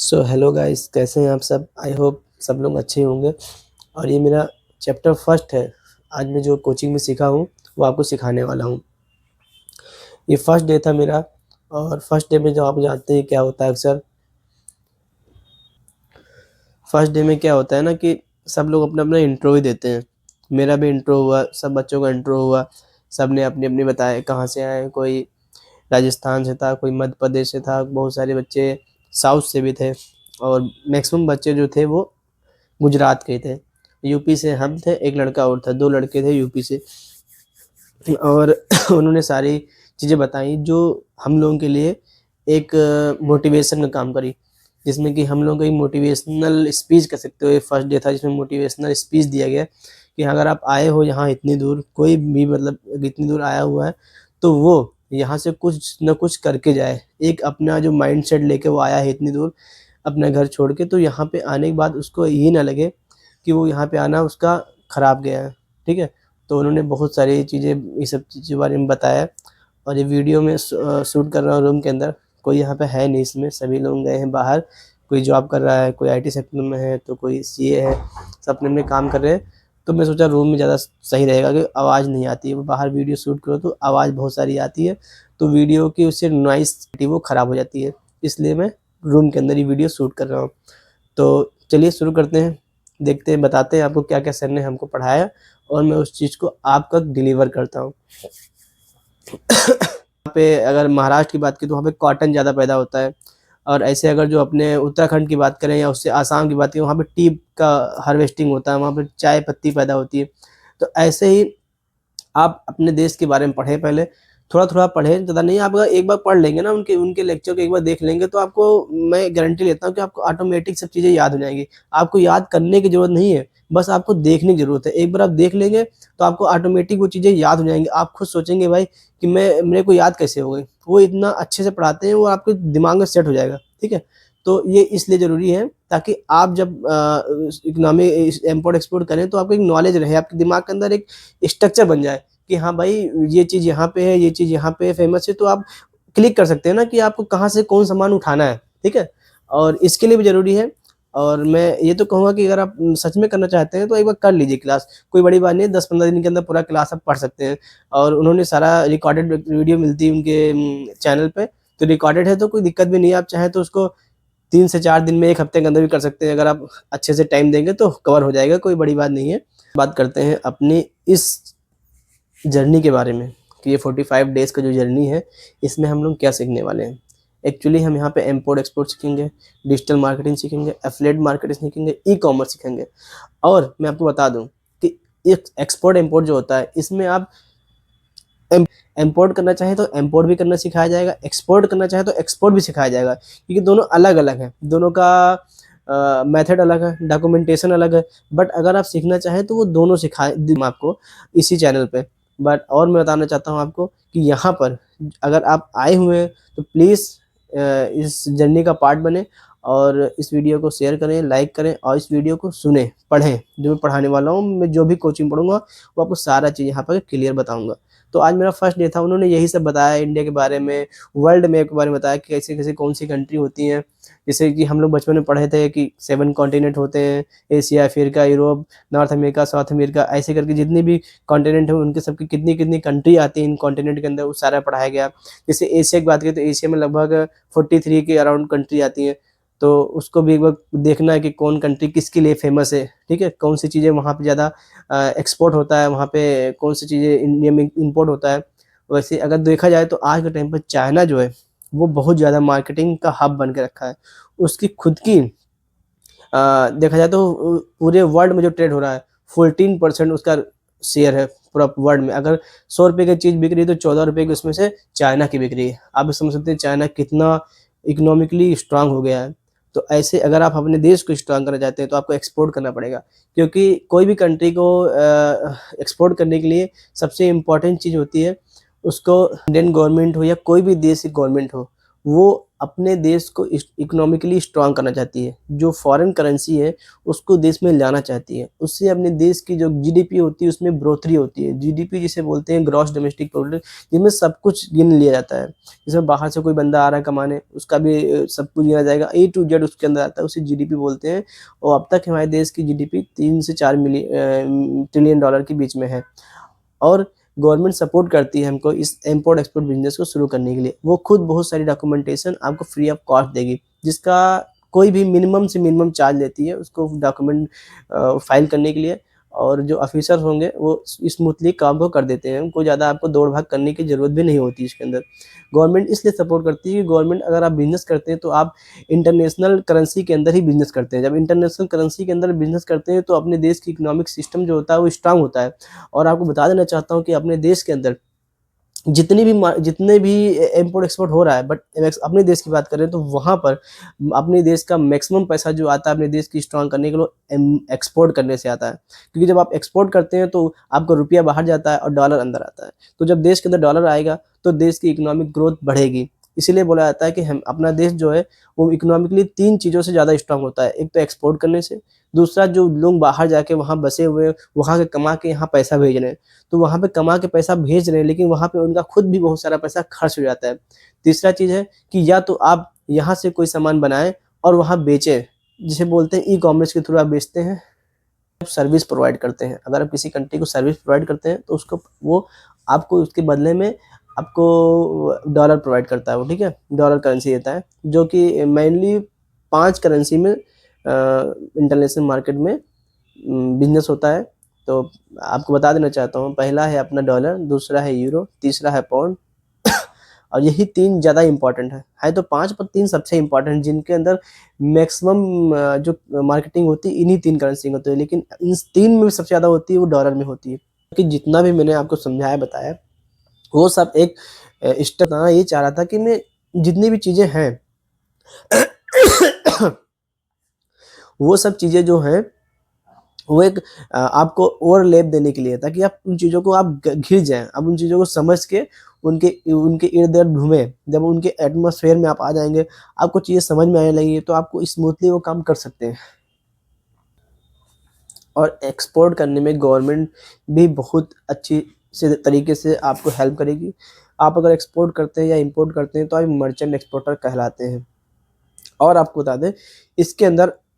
So hello guys, कैसे हैं आप सब? आई होप सब लोग अच्छे होंगे। और ये मेरा चैप्टर फर्स्ट है। आज मैं जो कोचिंग में सीखा हूँ वो आपको सिखाने वाला हूँ। ये फर्स्ट डे था मेरा। और फर्स्ट डे में जो आप जानते हैं क्या होता है अक्सर, फर्स्ट डे में क्या होता है ना कि सब लोग अपना अपना इंट्रो ही देते हैं। मेरा भी इंट्रो हुआ, सब बच्चों का इंट्रो हुआ। सब ने अपनी अपनी बताया कहाँ से आए। कोई राजस्थान से था, कोई मध्य प्रदेश से था, बहुत सारे बच्चे साउथ से भी थे। और मैक्सिमम बच्चे जो थे वो गुजरात के थे। यूपी से हम थे, एक लड़का और था, 2 लड़के थे यूपी से। और उन्होंने सारी चीज़ें बताई जो हम लोगों के लिए एक मोटिवेशन का काम करी। जिसमें कि हम लोगों को एक मोटिवेशनल स्पीच कह सकते हो। ये फर्स्ट डे था जिसमें मोटिवेशनल स्पीच दिया गया कि अगर आप आए हो यहाँ इतनी दूर, कोई भी मतलब इतनी दूर आया हुआ है, तो वो यहाँ से कुछ न कुछ करके जाए। एक अपना जो माइंडसेट लेके वो आया है इतनी दूर अपना घर छोड़ के, तो यहाँ पे आने के बाद उसको ये ना लगे कि वो यहाँ पे आना उसका खराब गया है। ठीक है? तो उन्होंने बहुत सारी चीज़ें ये सब चीज़ों के बारे में बताया। और ये वीडियो में शूट कर रहा हूँ रूम के अंदर। कोई यहाँ पे है नहीं इसमें, सभी लोग गए हैं बाहर। कोई जॉब कर रहा है, कोई आईटी सेक्टर में है, तो कोई सीए है। सब अपने-अपने काम कर रहे हैं। तो मैं सोचा रूम में ज़्यादा सही रहेगा कि आवाज़ नहीं आती है। वो बाहर वीडियो शूट करो तो आवाज़ बहुत सारी आती है, तो वीडियो की उससे नॉइज़ वो ख़राब हो जाती है। इसलिए मैं रूम के अंदर ही वीडियो शूट कर रहा हूँ। तो चलिए शुरू करते हैं। देखते हैं, बताते हैं आपको क्या-क्या सर ने हमको पढ़ाया और मैं उस चीज़ को आप तक डिलीवर करता हूँ। यहाँ पे अगर महाराष्ट्र की बात करें तो वहाँ पे कॉटन ज़्यादा पैदा होता है। और ऐसे अगर जो अपने उत्तराखंड की बात करें या उससे आसाम की बात करें, वहाँ पे टी का हार्वेस्टिंग होता है, वहाँ पे चाय पत्ती पैदा होती है। तो ऐसे ही आप अपने देश के बारे में पढ़ें पहले, थोड़ा-थोड़ा पढ़ें, ज़्यादा नहीं। आप अगर एक बार पढ़ लेंगे ना, उनके उनके लेक्चर को एक बार देख लेंगे, तो आपको मैं गारंटी लेता हूँ कि आपको ऑटोमेटिक सब चीज़ें याद हो जाएँगी। आपको याद करने की ज़रूरत नहीं है, बस आपको देखने की ज़रूरत है। एक बार आप देख लेंगे, तो आपको ऑटोमेटिक वो चीज़ें याद हो जाएँगी। आप खुद सोचेंगे भाई कि मेरे को याद कैसे हो गई? वो इतना अच्छे से पढ़ाते हैं, वो आपके दिमाग में सेट हो जाएगा, ठीक है? तो ये इसलिए ज़रूरी है ताकि आप जब इकोनॉमी इम्पोर्ट एक्सपोर्ट करें, तो आपको एक नॉलेज रहे, आपके दिमाग के अंदर एक स्ट्रक्चर बन जाए कि हाँ भाई, ये चीज़ यहाँ पे है, ये चीज़ यहाँ पे फेमस है, तो आप क्लिक कर सकते हैं ना कि आपको कहाँ से कौन सामान उठाना है, ठीक है? और इसके लिए भी ज़रूरी है। और मैं ये तो कहूँगा कि अगर आप सच में करना चाहते हैं तो एक बार कर लीजिए क्लास, कोई बड़ी बात नहीं है। 10-15 दिन के अंदर पूरा क्लास आप पढ़ सकते हैं। और उन्होंने सारा रिकॉर्डेड वीडियो मिलती है उनके चैनल पे, तो रिकॉर्डेड है तो कोई दिक्कत भी नहीं है। आप चाहें तो उसको 3 से 4 दिन में, 1 हफ्ते के अंदर भी कर सकते हैं। अगर आप अच्छे से टाइम देंगे तो कवर हो जाएगा, कोई बड़ी बात नहीं है। बात करते हैं अपनी इस जर्नी के बारे में कि ये 45 डेज़ का जो जर्नी है, इसमें हम लोग क्या सीखने वाले हैं। एक्चुअली हम यहाँ पे इम्पोर्ट एक्सपोर्ट सीखेंगे, डिजिटल मार्केटिंग सीखेंगे, एफिलिएट मार्केटिंग सीखेंगे, ई-कॉमर्स सीखेंगे। और मैं आपको बता दूँ कि एक एक्सपोर्ट इम्पोर्ट जो होता है, इसमें आप इम्पोर्ट करना चाहें तो इम्पोर्ट भी करना सिखाया जाएगा, एक्सपोर्ट करना चाहें तो एक्सपोर्ट भी सिखाया जाएगा, क्योंकि दोनों अलग-अलग हैं। दोनों का मेथड अलग है, डॉक्यूमेंटेशन अलग है। बट अगर आप सीखना चाहें तो वो दोनों सिखाए दूँ आपको इसी चैनल पे। बट और मैं बताना चाहता हूँ आपको कि यहाँ पर अगर आप आए हुए हैं तो प्लीज़ इस जर्नी का पार्ट बनें और इस वीडियो को शेयर करें, लाइक करें और इस वीडियो को सुनें, पढ़ें। जो मैं पढ़ाने वाला हूँ, मैं जो भी कोचिंग पढ़ूँगा वो आपको सारा चीज़ यहाँ पर क्लियर बताऊँगा। तो आज मेरा फर्स्ट डे था, उन्होंने यही सब बताया इंडिया के बारे में, वर्ल्ड मैप के बारे में बताया कि कैसे-कैसे कौन-सी कंट्री होती हैं। जैसे कि हम लोग बचपन में पढ़े थे कि 7 कॉन्टिनेंट होते हैं, Asia, Africa, Europe, north America, south America, ऐसे करके जितने भी कॉन्टिनेंट हैं उनके सबकी कितनी-कितनी कंट्री आती हैं इन कॉन्टिनेंट के अंदर, वो सारा पढ़ाया गया। जैसे एशिया की बात करें तो एशिया में लगभग 43 के अराउंड कंट्री आती हैं। तो उसको भी एक बार देखना है कि कौन कंट्री किसके लिए फ़ेमस है, ठीक है? कौन-सी चीज़ें वहाँ पे ज़्यादा एक्सपोर्ट होता है, वहाँ पे कौन-सी चीज़ें इंडिया में इम्पोर्ट होता है। वैसे अगर देखा जाए तो आज के टाइम पे चाइना जो है, वो बहुत ज़्यादा मार्केटिंग का हब बन के रखा है। उसकी खुद की देखा जाए तो पूरे वर्ल्ड में जो ट्रेड हो रहा है, 14% उसका शेयर है पूरा वर्ल्ड में। अगर ₹100 की चीज़ बिक रही है तो ₹14 की उसमें से चाइना की बिक रही है। आप भी समझ सकते हैं चाइना कितना इकोनॉमिकली स्ट्रॉन्ग हो गया है। तो ऐसे अगर आप अपने देश को स्ट्रॉन्ग करना चाहते हैं तो आपको एक्सपोर्ट करना पड़ेगा। क्योंकि कोई भी कंट्री को एक्सपोर्ट करने के लिए सबसे इम्पोर्टेंट चीज़ होती है, उसको इंडियन गवर्नमेंट हो या कोई भी देश की गवर्नमेंट हो, वो अपने देश को इकोनॉमिकली स्ट्रॉन्ग करना चाहती है। जो फॉरेन करेंसी है उसको देश में लाना चाहती है। उससे अपने देश की जो जीडीपी होती है उसमें बढ़ोतरी होती है। जीडीपी जिसे बोलते हैं ग्रॉस डोमेस्टिक प्रोडक्ट, जिसमें सब कुछ गिन लिया जाता है। जिसमें बाहर से कोई बंदा आ रहा है कमाने, उसका भी सब कुछ गिना जाएगा, ए टू जेड उसके अंदर आता है, उसे जीडीपी बोलते हैं। और अब तक हमारे देश की जीडीपी 3 से 4 ट्रिलियन डॉलर के बीच में है। और गवर्नमेंट सपोर्ट करती है हमको इस इम्पोर्ट एक्सपोर्ट बिजनेस को शुरू करने के लिए। वो खुद बहुत सारी डॉक्यूमेंटेशन आपको फ्री ऑफ कॉस्ट देगी, जिसका कोई भी मिनिमम से मिनिमम चार्ज लेती है उसको डॉक्यूमेंट फाइल करने के लिए। और जो ऑफिसर होंगे वो स्मूथली काम को कर देते हैं, उनको ज़्यादा आपको दौड़ भाग करने की ज़रूरत भी नहीं होती इसके अंदर। गवर्नमेंट इसलिए सपोर्ट करती है कि गवर्नमेंट, अगर आप बिजनेस करते हैं तो आप इंटरनेशनल करेंसी के अंदर ही बिजनेस करते हैं। जब इंटरनेशनल करेंसी के अंदर बिजनेस करते हैं तो अपने देश की इकोनॉमिक सिस्टम जो होता है वो स्ट्रांग होता है। और आपको बता देना चाहता हूँ कि अपने देश के अंदर जितने भी इम्पोर्ट एक्सपोर्ट हो रहा है, बट अपने देश की बात करें तो वहाँ पर अपने देश का मैक्सिमम पैसा जो आता है अपने देश की स्ट्रांग करने के लिए एक्सपोर्ट करने से आता है। क्योंकि जब आप एक्सपोर्ट करते हैं तो आपका रुपया बाहर जाता है और डॉलर अंदर आता है। तो जब देश के अंदर डॉलर आएगा तो देश की इकोनॉमिक ग्रोथ बढ़ेगी। इसीलिए बोला जाता है कि हम अपना देश जो है वो इकोनॉमिकली 3 चीज़ों से ज़्यादा स्ट्रांग होता है। एक तो एक्सपोर्ट करने से, दूसरा जो लोग बाहर जाके वहाँ बसे हुए हैं, वहाँ के कमा के यहाँ पैसा भेज रहे हैं, तो वहाँ पे कमा के पैसा भेज रहे हैं, लेकिन वहाँ पे उनका खुद भी बहुत सारा पैसा खर्च हो जाता है। तीसरा चीज़ है कि या तो आप यहाँ से कोई सामान बनाएँ और वहाँ बेचें, जिसे बोलते हैं ई-कॉमर्स के थ्रू आप बेचते हैं, सर्विस प्रोवाइड करते हैं। अगर आप किसी कंट्री को सर्विस प्रोवाइड करते हैं तो उसको वो आपको उसके बदले में आपको डॉलर प्रोवाइड करता है वो, ठीक है? डॉलर करेंसी देता है, जो कि मेनली 5 करेंसी में इंटरनेशनल मार्केट में बिज़नेस होता है। तो आपको बता देना चाहता हूँ, पहला है अपना डॉलर, दूसरा है यूरो, तीसरा है पाउंड और यही 3 ज़्यादा इम्पोर्टेंट है तो 5 पर 3 सबसे इम्पोर्टेंट, जिनके अंदर मैक्सिमम जो मार्केटिंग होती है इन्हीं 3 करेंसी में होती है, लेकिन इन 3 में सबसे ज़्यादा होती है वो डॉलर में होती है। कि जितना भी मैंने आपको समझाया बताया, वो सब एक स्टेप बताना ये चाह रहा था कि मैं जितनी भी चीज़ें हैं वो सब चीज़ें जो हैं वो एक आपको ओवरलैप देने के लिए, ताकि आप उन चीज़ों को आप घिर जाएँ, आप उन चीज़ों को समझ के उनके उनके इर्द-गिर्द घूमें। जब उनके एटमॉस्फेयर में आप आ जाएँगे, आपको चीज़ें समझ में आने लगेंगी, तो आपको स्मूथली वो काम कर सकते हैं। और एक्सपोर्ट करने में गवर्नमेंट भी बहुत अच्छी से तरीके से आपको हेल्प करेगी। आप अगर एक्सपोर्ट करते हैं या इम्पोर्ट करते हैं तो आप मर्चेंट एक्सपोर्टर कहलाते हैं। और आपको बता दें,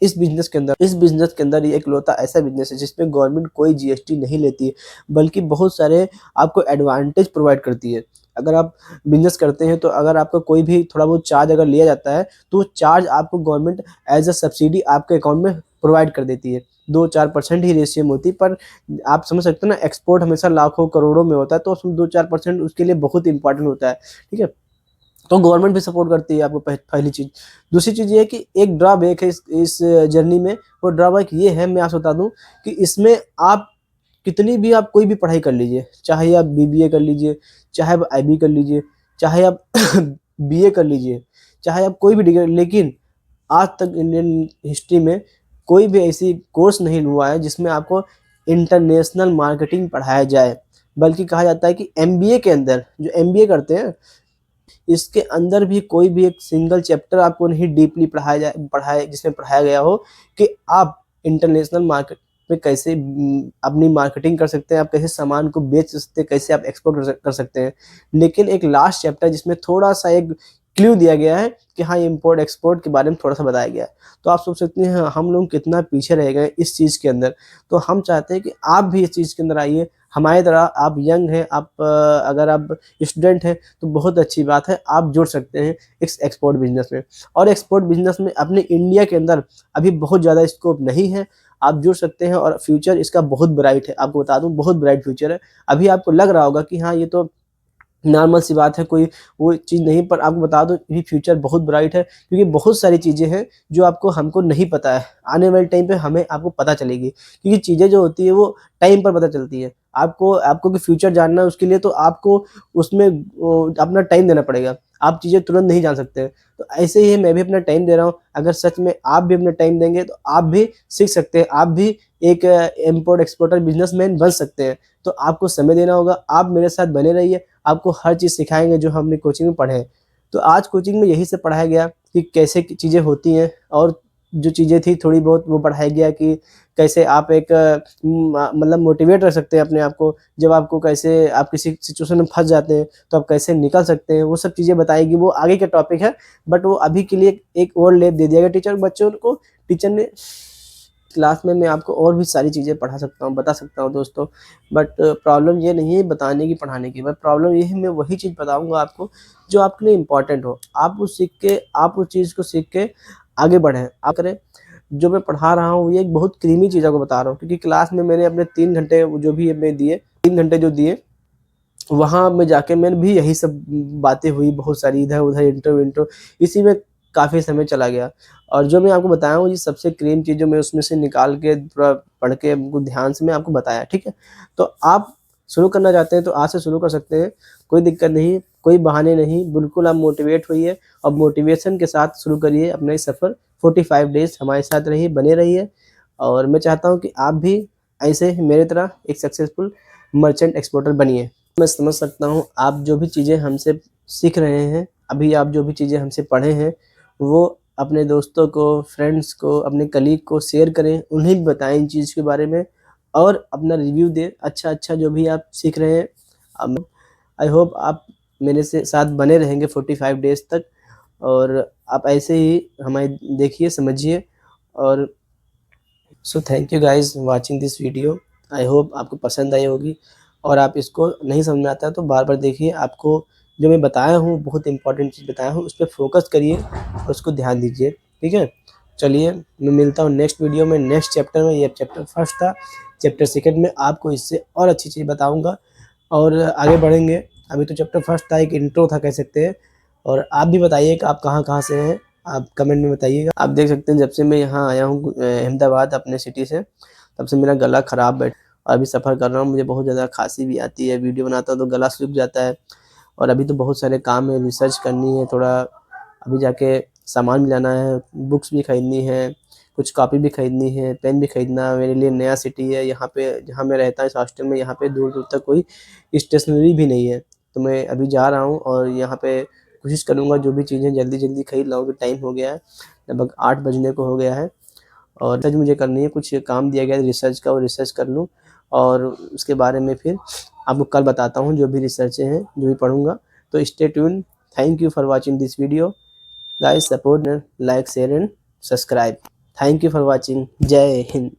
इस बिज़नेस के अंदर ये इकलौता ऐसा बिज़नेस है जिसमें गवर्नमेंट कोई जीएसटी नहीं लेती है, बल्कि बहुत सारे आपको एडवांटेज प्रोवाइड करती है। अगर आप बिज़नेस करते हैं तो अगर आपका कोई भी थोड़ा बहुत चार्ज अगर लिया जाता है, तो वो चार्ज आपको गवर्नमेंट एज़ अ सब्सिडी आपके अकाउंट में प्रोवाइड कर देती है। 2-4% ही रेशियो में होती है, पर आप समझ सकते हो ना, एक्सपोर्ट हमेशा लाखों करोड़ों में होता है, तो उसमें 2-4% उसके लिए बहुत इम्पोर्टेंट होता है, ठीक है? तो गवर्नमेंट भी सपोर्ट करती है आपको, पहली चीज़। दूसरी चीज़ ये है कि एक ड्रॉबैक है इस जर्नी में, वो ड्रॉबैक ये है, मैं आपसे बता दूँ कि इसमें आप कितनी भी आप कोई भी पढ़ाई कर लीजिए, चाहे आप बीबीए कर लीजिए, चाहे आप आईबी कर लीजिए, चाहे आप बीए कर लीजिए, चाहे आप कोई भी डिग्री, लेकिन आज तक इंडियन हिस्ट्री में कोई भी ऐसी कोर्स नहीं हुआ है जिसमें आपको इंटरनेशनल मार्केटिंग पढ़ाया जाए। बल्कि कहा जाता है कि एमबीए के अंदर, जो एमबीए करते हैं, इसके अंदर भी कोई भी एक सिंगल चैप्टर आपको नहीं डीपली जिसमें पढ़ाया गया हो कि आप इंटरनेशनल मार्केट में कैसे अपनी मार्केटिंग कर सकते हैं, आप कैसे सामान को बेच सकते हैं, कैसे आप एक्सपोर्ट कर सकते हैं। लेकिन एक लास्ट चैप्टर जिसमें थोड़ा-सा एक क्लू दिया गया है कि हाँ, ये इम्पोर्ट एक्सपोर्ट के बारे में थोड़ा-सा बताया गया है। तो आप सोच सकते हैं हम लोग कितना पीछे रह गए इस चीज़ के अंदर। तो हम चाहते हैं कि आप भी इस चीज़ के अंदर आइए, हमारी तरह। आप यंग हैं, अगर आप स्टूडेंट हैं तो बहुत अच्छी बात है, आप जुड़ सकते हैं इस एक्सपोर्ट बिज़नेस में। और एक्सपोर्ट बिज़नेस में अपने इंडिया के अंदर अभी बहुत ज़्यादा स्कोप नहीं है, आप जुड़ सकते हैं और फ्यूचर इसका बहुत ब्राइट है। आपको बता दूँ, बहुत ब्राइट फ्यूचर है। अभी आपको लग रहा होगा कि हाँ, ये तो नॉर्मल सी बात है, कोई वो चीज़ नहीं, पर आपको बता दूँ ये फ्यूचर बहुत ब्राइट है, क्योंकि बहुत सारी चीज़ें हैं जो हमको नहीं पता है। आने वाले टाइम पे आपको पता चलेगी, क्योंकि चीज़ें जो होती है वो टाइम पर पता चलती है। आपको कि फ्यूचर जानना है, उसके लिए तो आपको उसमें अपना टाइम देना पड़ेगा। आप चीज़ें तुरंत नहीं जान सकते। तो ऐसे ही मैं भी अपना टाइम दे रहा हूँ। अगर सच में आप भी अपना टाइम देंगे तो आप भी सीख सकते हैं, आप भी एक इम्पोर्ट एक्सपोर्टर बिज़नेसमैन बन सकते हैं। तो आपको समय देना होगा, आप मेरे साथ बने रहिए, आपको हर चीज़ सिखाएँगे जो हमने कोचिंग में पढ़े हैं। तो आज कोचिंग में यही सब पढ़ाया गया कि कैसे चीज़ें होती हैं, और जो चीज़ें थी थोड़ी बहुत वो पढ़ाया गया कि कैसे आप एक मतलब मोटिवेट रख सकते हैं अपने आप को, जब आपको कैसे आप किसी सिचुएशन में फँस जाते हैं तो आप कैसे निकल सकते हैं, वो सब चीज़ें बताएगी। वो आगे का टॉपिक है, बट वो अभी के लिए एक और लैब दे दिया गया टीचर बच्चों को। टीचर ने क्लास में मैं आपको और भी सारी चीज़ें पढ़ा सकता हूँ, बता सकता हूँ दोस्तों, बट प्रॉब्लम ये नहीं है बताने की, पढ़ाने की, बट प्रॉब्लम ये है मैं वही चीज़ बताऊँगा आपको जो आपके लिए इम्पोर्टेंट हो। आप उस चीज़ को सीख के आगे बढ़ें। आप करें, जो मैं पढ़ा रहा हूँ ये एक बहुत क्रीमी चीज़ आपको बता रहा हूँ, क्योंकि क्लास में मैंने अपने 3 घंटे जो भी मैं दिए, 3 घंटे जो दिए, वहाँ में जाके मैंने भी यही सब बातें हुई, बहुत सारी इधर-उधर इंट्रो, इसी में काफ़ी समय चला गया। और जो मैं आपको बताया हूँ ये सबसे क्रीम चीज़ जो मैं उसमें से निकाल के पूरा पढ़ के आपको ध्यान से मैं आपको बताया, ठीक है? तो आप शुरू करना चाहते हैं तो आज से शुरू कर सकते हैं, कोई दिक्कत नहीं, कोई बहाने नहीं, बिल्कुल आप मोटिवेट होइए और मोटिवेशन के साथ शुरू करिए अपना ये सफ़र। 45 डेज़ हमारे साथ रहिए, बने रहिए, और मैं चाहता हूँ कि आप भी ऐसे ही मेरी तरह एक सक्सेसफुल मर्चेंट एक्सपोर्टर बनिए। मैं समझ सकता हूँ आप जो भी चीज़ें हमसे सीख रहे हैं, अभी आप जो भी चीज़ें हमसे पढ़े हैं, वो अपने दोस्तों को, फ्रेंड्स को, अपने कलीग को शेयर करें, उन्हें भी बताएँ इन चीज़ के बारे में, और अपना रिव्यू दें, अच्छा-अच्छा जो भी आप सीख रहे हैं। आई होप आप मेरे से साथ बने रहेंगे 45 डेज़ तक, और आप ऐसे ही हमें देखिए, समझिए। और so thank you guys watching this video. I hope आपको पसंद आई होगी, और आप इसको नहीं समझ में आता है तो बार-बार देखिए। आपको जो मैं बताया हूँ बहुत इम्पोर्टेंट चीज़ बताया हूँ, उस पे फ़ोकस करिए और उसको ध्यान दीजिए, ठीक है? चलिए मैं मिलता हूँ नेक्स्ट वीडियो में, नेक्स्ट चैप्टर में। ये चैप्टर फर्स्ट था, चैप्टर सेकंड में आपको इससे और अच्छी चीज़ बताऊँगा और आगे बढ़ेंगे। अभी तो चैप्टर फर्स्ट था, एक इंट्रो था कह सकते हैं। और आप भी बताइए कि आप कहाँ-कहाँ से हैं? आप कमेंट में बताइएगा। आप देख सकते हैं जब से मैं यहाँ आया हूँ अहमदाबाद अपने सिटी से, तब से मेरा गला ख़राब और अभी सफ़र कर रहा हूँ। मुझे बहुत ज़्यादा खाँसी भी आती है, वीडियो बनाता हूँ तो गला सूख जाता है, और अभी तो बहुत सारे काम है, रिसर्च करनी है थोड़ा, अभी जाके सामान भी लाना है, बुक्स भी खरीदनी है, कुछ कॉपी भी खरीदनी है, पेन भी खरीदना है। मेरे लिए नया सिटी है, यहाँ पे जहाँ मैं रहता हूँ इस हॉस्टल में, यहाँ पे दूर-दूर तक कोई स्टेशनरी भी नहीं है। तो मैं अभी जा रहा हूँ और यहाँ पे कोशिश करूँगा जो भी चीज़ें जल्दी-जल्दी खरीद लाऊँ, क्योंकि टाइम हो गया है, लगभग 8 बजने को हो गया है, और रिसर्च मुझे करनी है, कुछ काम दिया गया है रिसर्च का, वो रिसर्च कर लूँ, और उसके बारे में फिर आपको कल बताता हूँ जो भी रिसर्चें हैं, जो भी पढ़ूँगा। तो stay tuned. Thank you for watching this video. Guys support, like, share and subscribe. Thank you for watching. जय हिंद।